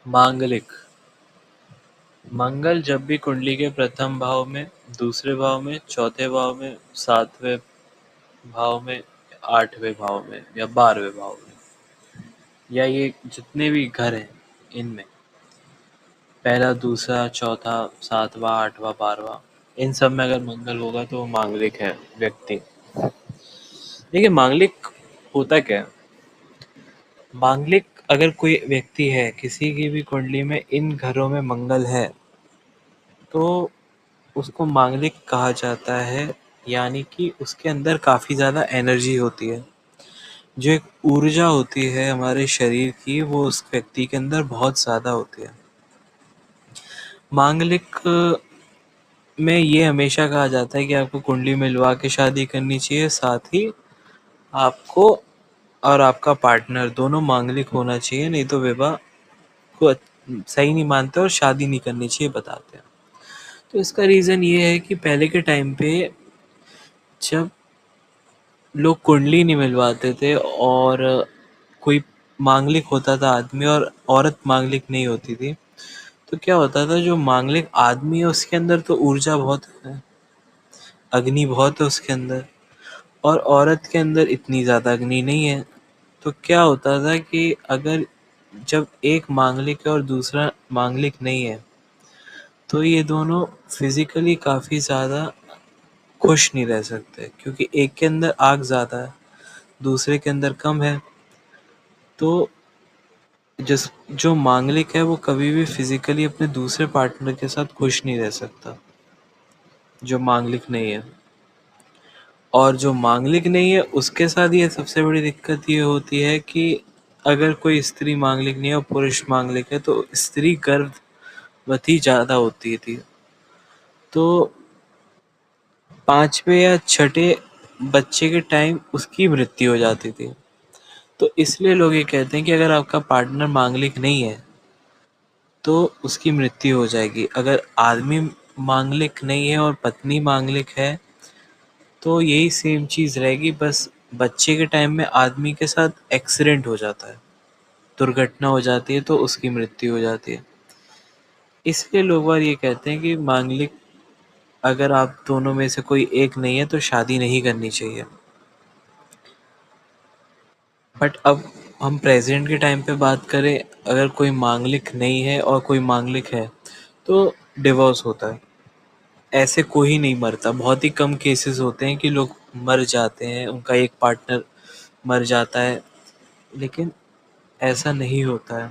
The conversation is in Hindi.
मांगलिक। मंगल जब भी कुंडली के प्रथम भाव में, दूसरे भाव में, चौथे भाव में, सातवें भाव में, आठवें भाव में या 12वें भाव में, या ये जितने भी घर हैं इनमें पहला, दूसरा, चौथा, सातवां, आठवां, 12वां, इन सब में अगर मंगल होगा तो वो मांगलिक है व्यक्ति। देखिए, मांगलिक होता क्या है? मांगलिक अगर कोई व्यक्ति है, किसी की भी कुंडली में इन घरों में मंगल है, तो उसको मांगलिक कहा जाता है। यानी कि उसके अंदर काफ़ी ज़्यादा एनर्जी होती है, जो एक ऊर्जा होती है हमारे शरीर की, वो उस व्यक्ति के अंदर बहुत ज़्यादा होती है। मांगलिक में ये हमेशा कहा जाता है कि आपको कुंडली मिलवा के शादी करनी चाहिए, साथ ही आपको और आपका पार्टनर दोनों मांगलिक होना चाहिए, नहीं तो विवाह को सही नहीं मानते और शादी नहीं करनी चाहिए बताते हैं। तो इसका रीज़न ये है कि पहले के टाइम पे जब लोग कुंडली नहीं मिलवाते थे और कोई मांगलिक होता था आदमी और औरत मांगलिक नहीं होती थी, तो क्या होता था, जो मांगलिक आदमी है उसके अंदर तो ऊर्जा बहुत है, अग्नि बहुत है उसके अंदर, और औरत के अंदर इतनी ज़्यादा अग्नि नहीं है। तो क्या होता था कि अगर जब एक मांगलिक है और दूसरा मांगलिक नहीं है, तो ये दोनों फिज़िकली काफ़ी ज़्यादा खुश नहीं रह सकते, क्योंकि एक के अंदर आग ज़्यादा है, दूसरे के अंदर कम है। तो जो मांगलिक है वो कभी भी फिज़िकली अपने दूसरे पार्टनर के साथ खुश नहीं रह सकता, जो मांगलिक नहीं है। और जो मांगलिक नहीं है उसके साथ ये सबसे बड़ी दिक्कत ये होती है कि अगर कोई स्त्री मांगलिक नहीं है और पुरुष मांगलिक है, तो स्त्री गर्भवती ज़्यादा होती थी। तो 5वें या छठे बच्चे के टाइम उसकी मृत्यु हो जाती थी। तो इसलिए लोग ये कहते हैं कि अगर आपका पार्टनर मांगलिक नहीं है तो उसकी मृत्यु हो जाएगी। अगर आदमी मांगलिक नहीं है और पत्नी मांगलिक है, तो यही सेम चीज़ रहेगी, बस बच्चे के टाइम में आदमी के साथ एक्सीडेंट हो जाता है, दुर्घटना हो जाती है, तो उसकी मृत्यु हो जाती है। इसलिए लोग बार ये कहते हैं कि मांगलिक अगर आप दोनों में से कोई एक नहीं है तो शादी नहीं करनी चाहिए। बट अब हम प्रेजेंट के टाइम पे बात करें, अगर कोई मांगलिक नहीं है और कोई मांगलिक है तो डिवोर्स होता है। ऐसे कोई नहीं मरता, बहुत ही कम केसेस होते हैं कि लोग मर जाते हैं, उनका एक पार्टनर मर जाता है, लेकिन ऐसा नहीं होता है।